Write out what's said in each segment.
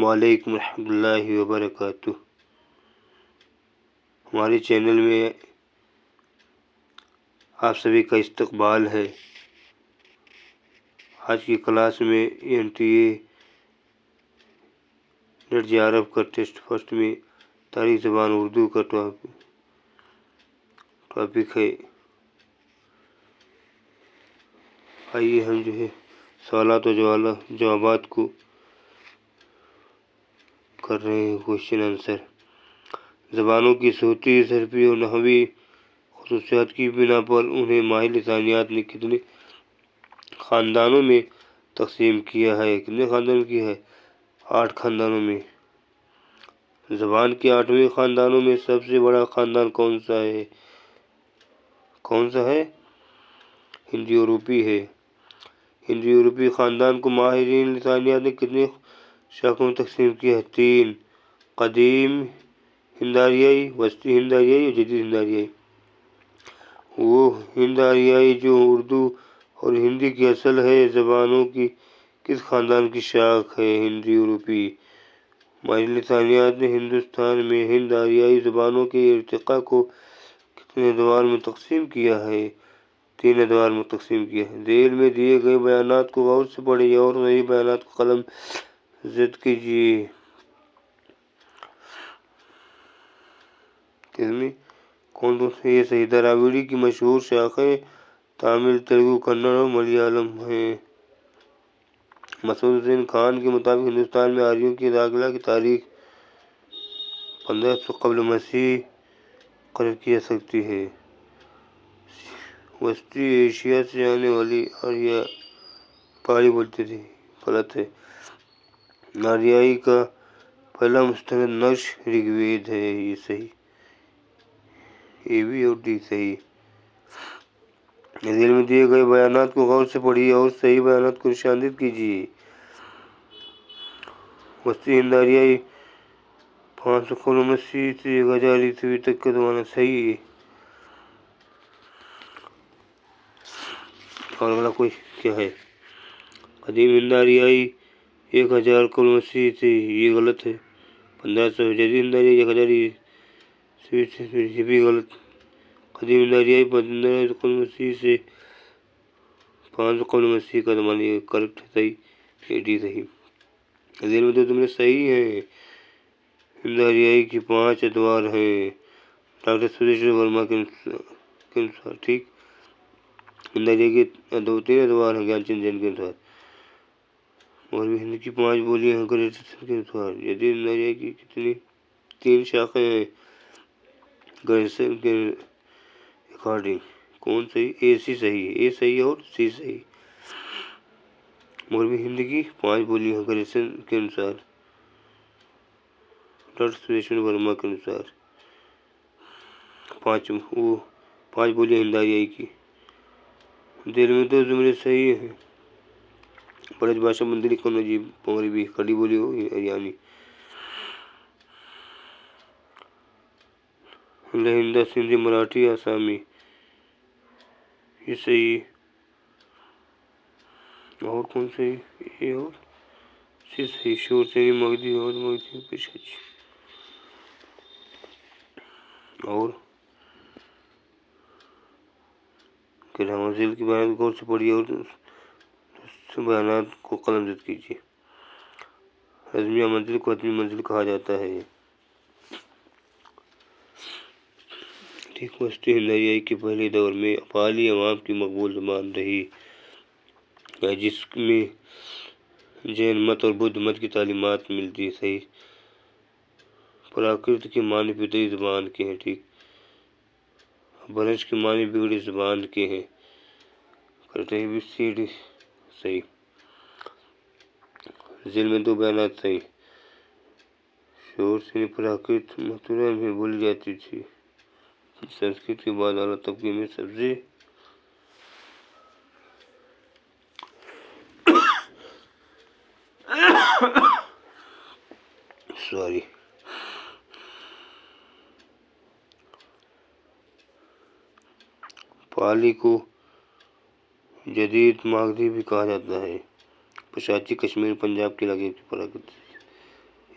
وعلیکم ورحمۃ اللہ وبرکاتہ۔ ہمارے چینل میں آپ سبھی کا استقبال ہے۔ آج کی کلاس میں NTA نیٹ جے آر ایف کا ٹیسٹ فرسٹ میں تاریخ زبان اردو کا ٹاپک ہے۔ آئیے ہم سوالات و جوابات کو کر رہے ہیں، کوشچن آنسر۔ زبانوں کی صوتی، حرفی اور نحوی خصوصیات کی بنا پر انہیں ماہر لسانیات نے کتنے خاندانوں میں تقسیم کیا ہے؟ کتنے خاندانوں میں کیا ہے؟ 8 خاندانوں میں۔ زبان کے 8ویں خاندانوں میں سب سے بڑا خاندان کون سا ہے؟ ہندی یورپی ہے۔ ہندی یورپی خاندان کو ماہرین لسانیات نے کتنے شاخوں میں تقسیم کیا ہے؟ 3: قدیم ہند آریائی، وسطی ہند آریائی اور جدید ہند آریائی۔ وہ ہند آریائی جو اردو اور ہندی کی اصل ہے، زبانوں کی کس خاندان کی شاخ ہے؟ ہندی یورپی۔ ماہرین لسانیات نے ہندوستان میں ہند آریائی زبانوں کے ارتقاء کو کتنے ادوار میں تقسیم کیا ہے؟ 3 ادوار میں تقسیم کیا ہے۔ ذیل میں دیے گئے بیانات کو غور سے پڑھیے اور صحیح بیانات کو قلم زد کیجیے۔ کون سے یہ صحیح دراوڑی کی مشہور شاخیں تامل، تیلگو، کنڑ اور ملیالم ہیں۔ مسعود حسین خان کے مطابق ہندوستان میں آریوں کے داخلہ کی تاریخ 1500 قبل مسیح قرار کی جا سکتی ہے۔ وسطی ایشیا سے آنے والی آریا پہاڑی بولتے تھے، غلط ہے۔ آریائی کا پہلا مستند نقش رگ وید ہے، یہ صحیح۔ A B اور D صحیح۔ ذیل میں دیے گئے بیانات کو غور سے پڑھیے اور صحیح بیانات کو نشاندہی کیجیے۔ وسطی ہند آریائی 500 قبل مسیح سے 1000 عیسوی تک کا زمانہ، صحیح۔ اور اگلا کوئی کیا ہے؟ قدیم ہند آریائی 1000 قبل مسیح سے، یہ غلط ہے۔ 1500۔ جدید ہند آریائی 1000 عیسوی سے، یہ بھی غلط۔ قدیم ہند آریائی 1500 قبل مسیح سے 500 قبل مسیح کا زمانہ، یہ کریکٹ ہے، صحیح۔ یہ ڈی صحیح۔ ذیل میں 2 جملے صحیح ہیں۔ ہند آریائی کی 5 ادوار ہیں ڈاکٹر سدھیشور ورما کے انوسار، ٹھیک۔ ہند آریائی کے 3 ادوار ہیں گیان چند جین کے انوسار۔ مغربی ہند کی 5 بولیاں ہیں گریٹ سن کے انوسار۔ جدید ہند آریائی کی کتنی 3 شاخیں ہیں گریٹ سن کے اکارڈنگ۔ کون صحیح؟ A C صحیح، A صحیح اور C صحیح۔ مغربی ہند کی 5 بولیاں ہیں گریٹ سن کے انوسار، ڈاکٹر سدھیشور ورما کے انوسار۔ 5 بولیاں ہند آریائی کی۔ ذیل میں 2 جملے صحیح ہیں۔ برج بھاشا مندلک اور نجیب مغربی کھڑی بولی ہو ہریانی۔ لہندہ سندھی مراٹھی آسامی، یہ صحیح۔ اور کون صحیح؟ A اور C صحیح۔ شور سنگھی مگدھی اور مگدھی پشچ۔ اور گرامر ذیل کی بیانات غور سے پڑھیے اور بیانات کو قلم زد کیجیے۔ ہضمیہ منزل کو حتمی منزل کہا جاتا ہے، ٹھیک۔ وسطی ہند آریائی کے پہلے دور میں پالی عوام کی مقبول زبان رہی ہے، جس میں جین مت اور بدھ مت کی تعلیمات ملتی، صحیح۔ پراکرت کے معنی فطری زبان کے ہیں، ٹھیک۔ برج کے معنی بگڑی زبان کے ہیں، کرتے ہیں بھی C D صحیح۔ ذیل میں 2 بیانات صحیح۔ شور سنگھی پراکرت متھرا میں بولی جاتی تھی، سنسکرت کے بعد اعلیٰ طبقے میں سبزی پالی کو جدید ماگدھی بھی کہا جاتا ہے۔ پشاچی کشمیر پنجاب کے علاقے کی پراکرت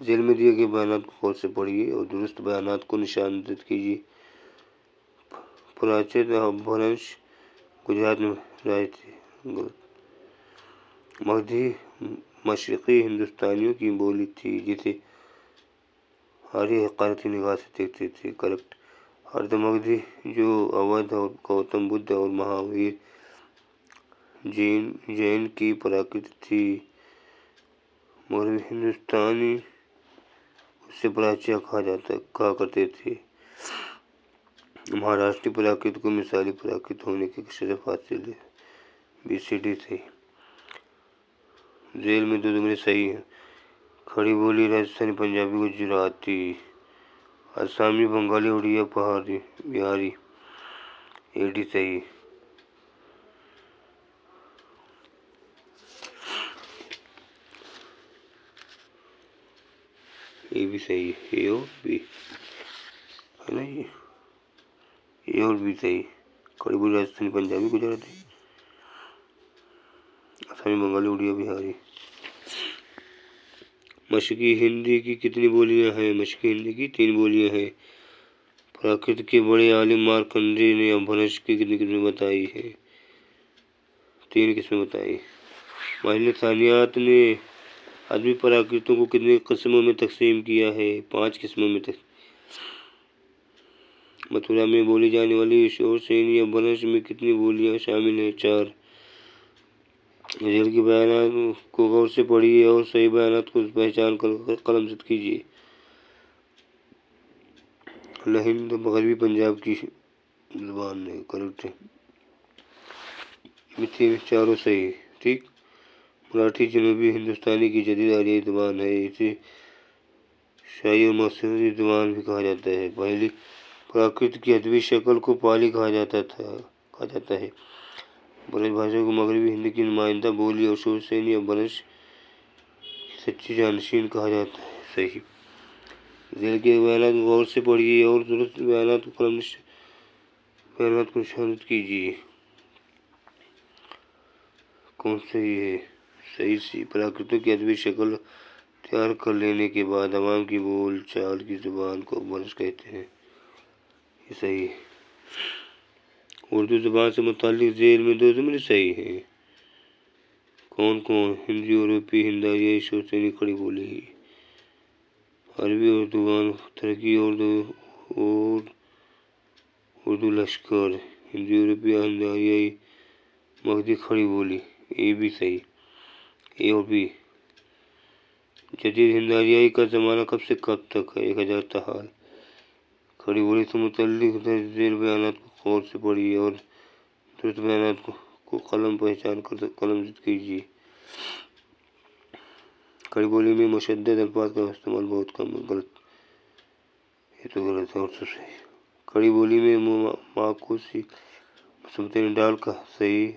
ذیل میں دیے گئے بیانات کو غور سے پڑھیے اور درست بیانات کو نشاندہی کیجیے۔ پراچت اپبھرنش گجرات میں رائے تھے، غلط۔ مگدھی مشرقی ہندوستانیوں کی بولی تھی جسے آریہ حقارتی نگاہ سے دیکھتے تھے، کریکٹ۔ ارد مگدھی جو اودھ اور گوتم بدھ اور مہاویر جین کی پراکرت تھی، مغربی ہندوستانی اسے پراچیا کہا کرتے تھے۔ مہاراشٹری پراکرت کو مثالی پراکرت ہونے کی شرف حاصل ہے، BCD تھی۔ ذیل میں دو جملے صحیح ہیں۔ کھڑی بولی راجستھانی، پنجابی، گجراتی، آسامی، بنگالی، اڑیا، بہاری، AD صحیح۔ یہ بھی صحیح ہے، A اور B ہے نا، یہ A اور B صحیح۔ کھڑی بولی راجستھانی، پنجابی، گجراتی، آسامی، بنگالی، اڑیا، بہاری۔ مشرقی ہندی کی کتنی بولیاں ہیں؟ مشرقی ہندی کی 3 بولیاں ہیں۔ پراکرت کے بڑے عالم مارکنڈیہ نے اپبھرنش کی کتنی قسمیں بتائی ہیں؟ 3 قسمیں بتائی۔ ماہر لسانیات نے ادبی پراکرتوں کو کتنی قسموں میں تقسیم کیا ہے؟ 5 قسموں میں متھرا میں بولی جانے والی شور سینی اپبھرنش میں کتنی بولیاں شامل ہیں؟ 4۔ ذیل کے بیانات کو غور سے پڑھیے اور صحیح بیانات کو پہچان کر قلم زد کیجیے۔ لہند مغربی پنجاب کی زبان ہے، کریکٹ ہے۔ متھی میں چاروں صحیح، ٹھیک۔ مراٹھی جنوبی ہندوستانی کی جدید آریائی زبان ہے، اسے شاہی اور مسوری زبان بھی کہا جاتا ہے۔ پہلی پراکرت کی ادبی شکل کو پالی کہا جاتا ہے۔ برج بھاشا کو مغربی ہند کی نمائندہ بولی اور شور سینی اپبھرنش کی سچی جانشین کہا جاتا ہے، صحیح۔ ذیل کے بیانات کو غور سے پڑھیے اور درست بیانات کو نشاندہی کیجیے۔ کون صحیح ہے؟ صحیح سی۔ پراکرتوں کی ادبی شکل تیار کر لینے کے بعد عوام کی بول چال کی زبان کو اپبھرنش کہتے ہیں، یہ صحیح ہے۔ اردو زبان سے متعلق ذیل میں 2 جملے صحیح ہیں۔ کون؟ ہندی یورپی ہند آریائی شور سینی کھڑی بولی، عربی اردوغان ترکی اور اردو لشکر، ہندی یورپی ہند آریائی مگدھی کھڑی بولی، یہ بھی صحیح، A اور B۔ جدید ہند آریائی کا زمانہ کب سے کب تک ہے؟ 1000 تا حال۔ کھڑی بولی سے متعلق ذیل بیانات کو غور سے پڑھیے اور درست بیانات کو پہچان کر قلم زد کیجیے۔ کھڑی بولی میں مشدد الفاظ کا استعمال بہت کم ہے، غلط، یہ تو غلط ہے اور تو صحیح۔ کھڑی بولی میں معکوسی مثبتین ڈال کا، صحیح۔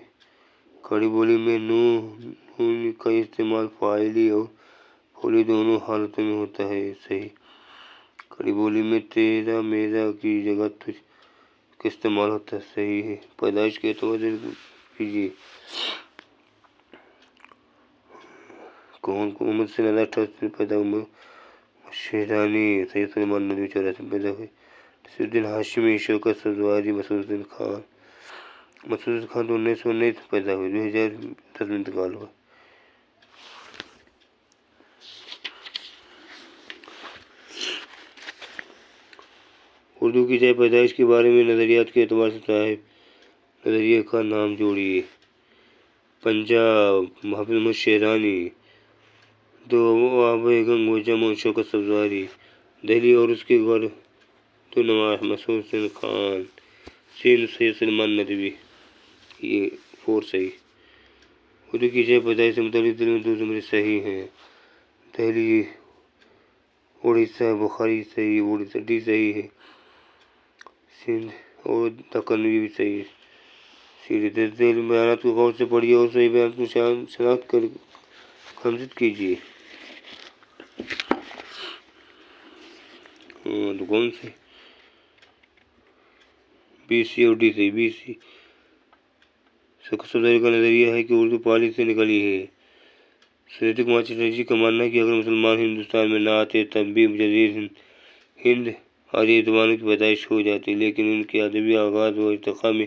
کھڑی بولی میں نون کا استعمال فاعلی اور مفعولی دونوں حالتوں میں ہوتا ہے، صحیح۔ کھڑی بولی میں تیرا میرا کی جگہ تجھ کا استعمال ہوتا ہے، صحیح ہے۔ پیدائش کے اعتبار سے کیجیے۔ کون؟ محمد سے 1888 میں پیدا ہوئے، شیرانی، سید سلیمان ندوی 84 میں پیدا ہوئے، نصیر الدین ہاشمی، شوکت سبزواری، مسعود الدین خان۔ مسعود الدین خان 1919 میں پیدا ہوئے، 2010 میں انتقال ہوا۔ اردو کی جائے پیدائش کے بارے میں نظریات کے اعتبار سے صاحب نظریے کا نام جوڑیے۔ پنجاب، محافظ محمد شیرانی، دوآب گنگ جمن، شوکت سبزواری۔ دہلی اور اس کے گردونواح، مسعود الدین خان۔ سندھ، سید سلیمان ندوی، یہ 4 صحیح۔ اردو کی جائے پیدائش سے متعلق ذیل میں 2 جملے صحیح ہیں۔ دہلی، اڑیسہ، بخاری، صحیح، اڑیسہ D صحیح ہے۔ سندھ اور دکن بھی صحیح ہے، CD۔ ذیل بیانات کو غور سے پڑھیے اور صحیح بیانات کو شناخت کر قلم زد کیجیے۔ تو کون سے BC اور D صحیح، BC۔ شوکت سبزواری کا نظریہ ہے کہ اردو پالی سے نکلی ہے، سنیت کمار چٹرجی کا ماننا ہے کہ اگر مسلمان ہندوستان میں نہ آتے تب بھی جدید ہند آریائی زبانوں کی پیدائش ہو جاتی، لیکن ان کے ادبی آغاز و ارتقاء میں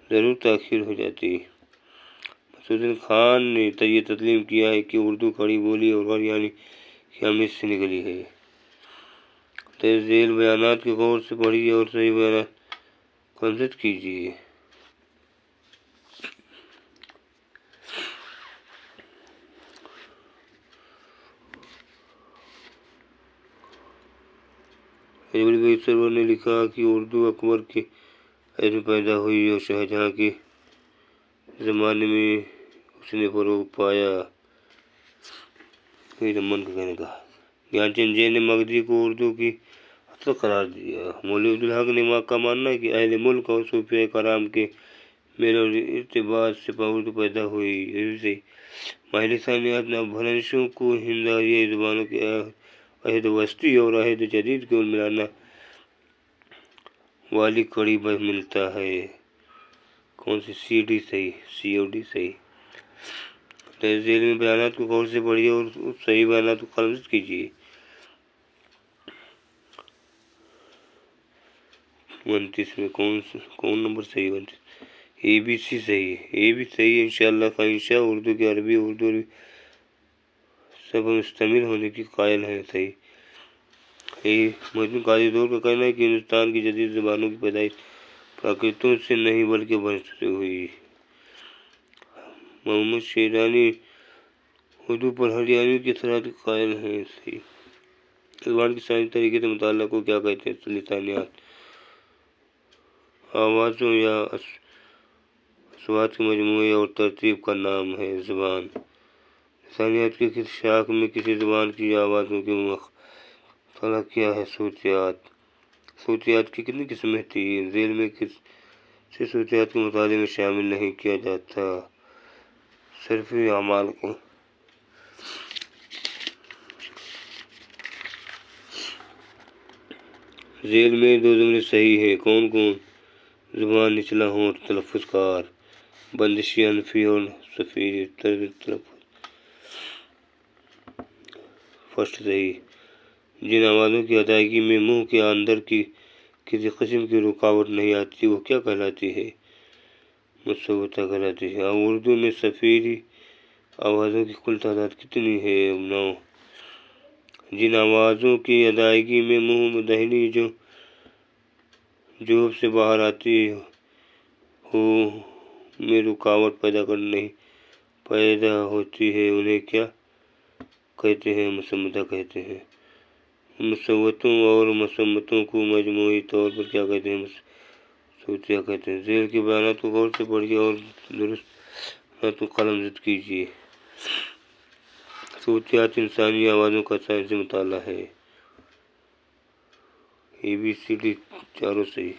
ضرور تاخیر ہو جاتی۔ مسعود خان نے یہ تسلیم کیا ہے کہ اردو کھڑی بولی اور غیر یعنی کی آمیز سے نکلی ہے۔ تحت ذیل بیانات کو غور سے پڑھیے اور صحیح بیانات کو نمزد کیجیے۔ ایبل بھائی سرور نے لکھا کہ اردو اکبر کے عہد میں پیدا ہوئی اور شاہجہاں کے زمانے میں اس نے فروغ پایا۔ رمن کا کہنے کا گیان چند جین نے مگدھی کو اردو کی اصل قرار دیا۔ مولوی عبدالحق نے کا ماننا ہے کہ اہل ملک اور صوفیاء کرام کے میل اور ارتباط سے اردو پیدا ہوئی۔ ماہر لسانیات نے اپبھرنشوں کو ہند آریائی زبانوں کے عہد وسطی اور عہد جدید کو ملانا والی کڑی پر ملتا ہے۔ کون سی COD صحیح۔ تحت ذیل میں بیانات کو غور سے پڑھیے اور صحیح بیانات کو قلمدست کیجیے۔ 29 میں کون نمبر صحیح؟ 29 ABC صحیح ہے۔ A بھی صحیح ہے۔ انشاءاللہ خواہشاں اردو کے عربی اردو سب مشتمل ہونے کی قائل ہیں۔ صحیح۔ محدث قاضی دور کا کہنا ہے کہ ہندوستان کی جدید زبانوں کی پیدائش پراکرتوں سے نہیں بلکہ برسوں سے ہوئی۔ محمد شیرانی اردو پر ہریانوی کے اثرات کے قائل ہیں۔ صحیح۔ زبان کی سائنسی طریقے سے مطالعہ کو کیا کہتے ہیں؟ لسانیات آوازوں یا اصوات کے مجموعے اور ترتیب کا نام ہے۔ زبان لسانیات کی کس شاخ میں کسی زبان کی آوازوں کے مطالعہ کیا ہے؟ صوتیات کی کتنی قسمیں تھیں؟ ذیل میں کس سے صوتیات کے مطالعے میں شامل نہیں کیا جاتا؟ صرفی اعمال کو۔ ذیل میں دو جملے صحیح ہیں۔ کون کون؟ زبان نچلا ہونٹ تلفظ کار، بندشی انفی اور صفیری طرز تلفظ۔ فرسٹ صحیح۔ جن آوازوں کی ادائیگی میں منہ کے اندر کی کسی قسم کی رکاوٹ نہیں آتی وہ کیا کہلاتی ہے؟ مصوتہ کہلاتی ہے۔ اردو میں صفیری آوازوں کی کل تعداد کتنی ہے؟ 9۔ جن آوازوں کی ادائیگی میں منہ دہلی جوف سے باہر آتی ہو میں رکاوٹ پیدا ہوتی ہے انہیں کیا کہتے ہیں؟ مصمتہ کہتے ہیں۔ مصوتوں اور مصمتوں کو مجموعی طور پر کیا کہتے ہیں؟ صوتیہ کہتے ہیں۔ ذیل کے بیانات کو غور سے پڑھیے اور درست بیانات کو قلمدست کیجیے۔ صوتیات انسانی آوازوں کا سائنسی مطالعہ ہے۔ ABCD چاروں صحیح۔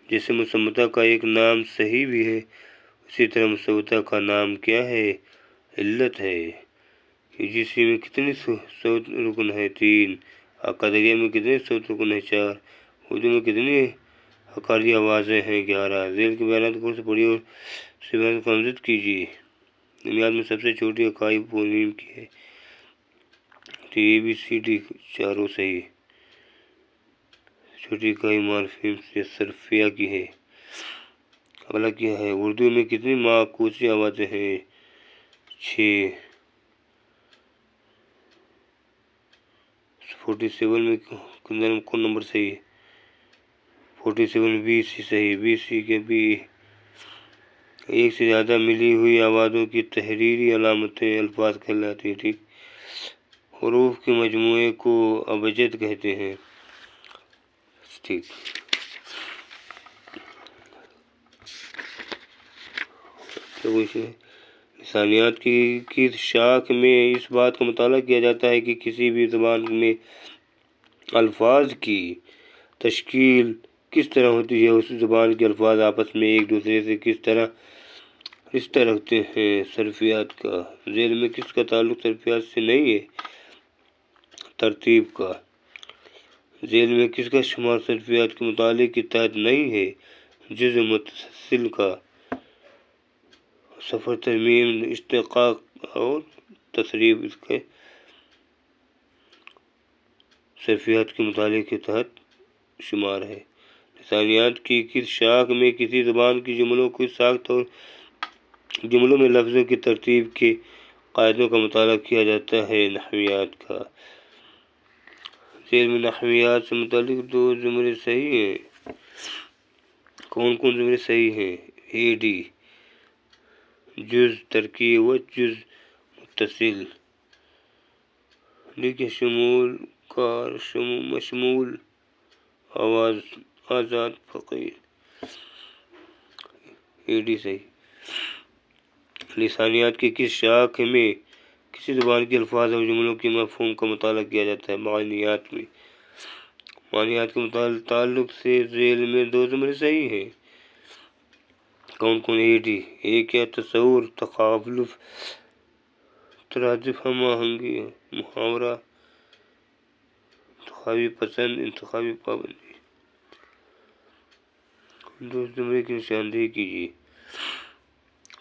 جیسے مصمتہ کا ایک نام صحیح بھی ہے اسی طرح مصوتہ کا نام کیا ہے؟ علت ہے۔ UGC میں کتنے صوت رکن ہیں؟ 3۔ قادریہ میں کتنے صوت رکن ہیں؟ 4۔ اردو میں کتنی حقاری آوازیں ہیں؟ 11۔ ذیل کے بیانات کو پڑھیے اور سے بیانات کو قلمدست کیجیے۔ نمیات میں سب سے چھوٹی اکائی فونیم کی ہے؟ ABCD چاروں صحیح۔ چھوٹی اکائی مارفیم سے صرفیہ کی ہے۔ اگلا کیا ہے؟ اردو میں کتنی معکوسی آوازیں ہیں؟ 6۔ 47 میں کون نمبر صحیح ہے؟ 47 BC صحیح۔ BC کے بھی ایک سے زیادہ ملی ہوئی آوازوں کی تحریری علامتیں الفاظ کہلاتی ہیں۔ ٹھیک۔ حروف کے مجموعے کو ابجد کہتے ہیں۔ ٹھیک۔ لسانیات کی شاخ میں اس بات کا مطالعہ کیا جاتا ہے کہ کسی بھی زبان میں الفاظ کی تشکیل کس طرح ہوتی ہے، اس زبان کے الفاظ آپس میں ایک دوسرے سے کس طرح رشتہ رکھتے ہیں۔ صرفیات کا ذیل میں کس کا تعلق صرفیات سے نہیں ہے؟ ترتیب کا ذیل میں کس کا شمار صرفیات کے مطالعے کے تحت نہیں ہے؟ جزء متصل کا سفر، ترمیم، اشتقاق اور تصریف اس کے صرفیات کے مطالعے کے تحت شمار ہے۔ لسانیات کی کس شاخ میں کسی زبان کی جملوں کی ساخت اور جملوں میں لفظوں کی ترتیب کے قاعدوں کا مطالعہ کیا جاتا ہے؟ نحویات کا۔ ذیل میں نحویات سے متعلق 2 زمرے صحیح ہیں۔ کون کون زمرے صحیح ہیں؟ اے ڈی، جز ترکیب و جز متصل، لکھیں شمول، کار، مشمول، آزاد، فقیر، اے ڈی صحیح۔ لسانیات کی کس شاخ میں کسی زبان کے الفاظ اور جملوں کے مفہوم کا مطالعہ کیا جاتا ہے؟ معنیات میں۔ معنیات کے تعلق سے ذیل میں 2 زمرے صحیح ہیں۔ کون کون؟ اے ڈی، ایک کیا؟ تصور، تخالف، ترادف، ہم آہنگی، محاورہ، انتخابی پسند، انتخابی پابندی۔ 2 زمرے کی نشاندہی کیجیے۔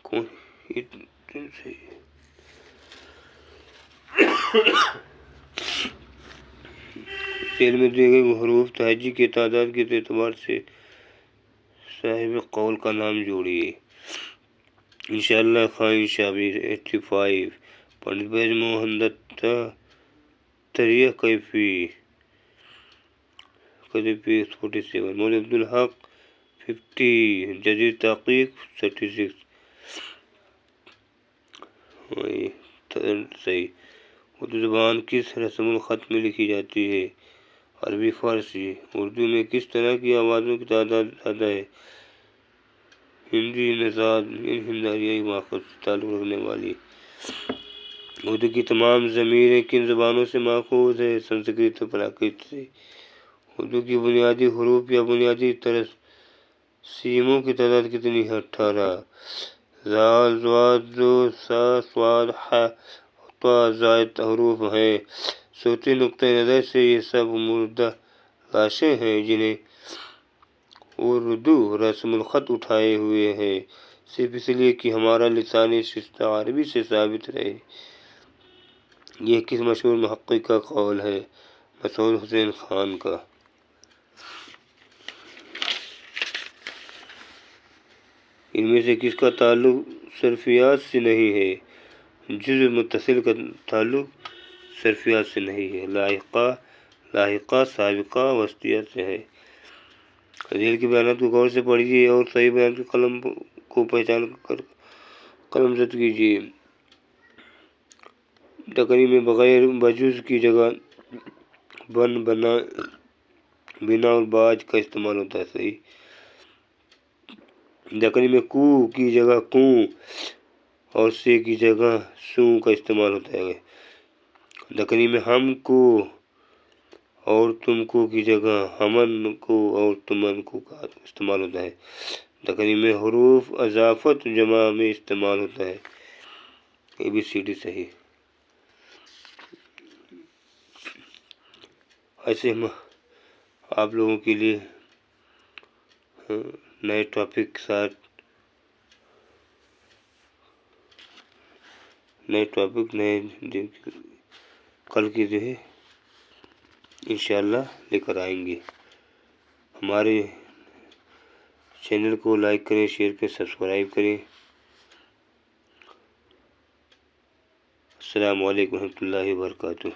کون؟ یہ صحیح ہے۔ ذیل میں دیے گئے حروف تہجی کی تعداد کے اعتبار سے صاحب قول کا نام جوڑیے۔ انشاءاللہ خان شابیر 85، پنڈت برج موہن دتا تریہ کیفی 47، مولوی عبدالحق 50، جدید تحقیق 36۔ صحیح۔ اردو زبان کس رسم الخط میں لکھی جاتی ہے؟ عربی، فارسی۔ اردو میں کس طرح کی آوازوں کی تعداد زیادہ ہے؟ ہندی، نژاد، ہند-آریائی ماخذ سے تعلق رکھنے والی۔ اردو کی تمام ضمیریں کن زبانوں سے ماخوذ ہیں؟ سنسکرت اور پراکرت سے۔ اردو کی بنیادی حروف یا بنیادی ترسیموں کی تعداد کتنی ہے؟ 18۔ ذال، ضاد، ذو، سا، صاد، ح اور طا زائد حروف ہیں۔ صوتی نقطہ نظر سے یہ سب مردہ لاشیں ہیں جنہیں اردو رسم الخط اٹھائے ہوئے ہے، صرف اس لیے کہ ہمارا لسانی شستہ عربی سے ثابت رہے۔ یہ کس مشہور محقق کا قول ہے؟ مسعود حسین خان کا۔ ان میں سے کس کا تعلق صرفیات سے نہیں ہے؟ جزء متصل کا تعلق صرفیات سے نہیں ہے، لاحقہ، سابقہ، وسطیہ سے ہے۔ ذیل کے بیانات کو غور سے پڑھیے اور صحیح بیان کے قلم کو پہچان کر قلم زد کیجیے۔ دکنی میں بغیر بجز کی جگہ بن، بنا اور باج کا استعمال ہوتا ہے، صحیح۔ دکنی میں کو کی جگہ کوں اور سے کی جگہ سوں کا استعمال ہوتا ہے۔ دکنی میں ہم کو اور تم کو کی جگہ ہمن کو اور تمن کو کا استعمال ہوتا ہے۔ دکنی میں حروف اضافت جمع میں استعمال ہوتا ہے۔ ABCD صحیح۔ ایسے ہم آپ لوگوں کے لیے نئے ٹاپک کے ساتھ نئے کل کی جو ہے انشاءاللہ لے کر آئیں گے۔ ہمارے چینل کو لائک کریں، شیئر کریں، سبسکرائب کریں۔ السلام علیکم ورحمۃ اللہ وبرکاتہ۔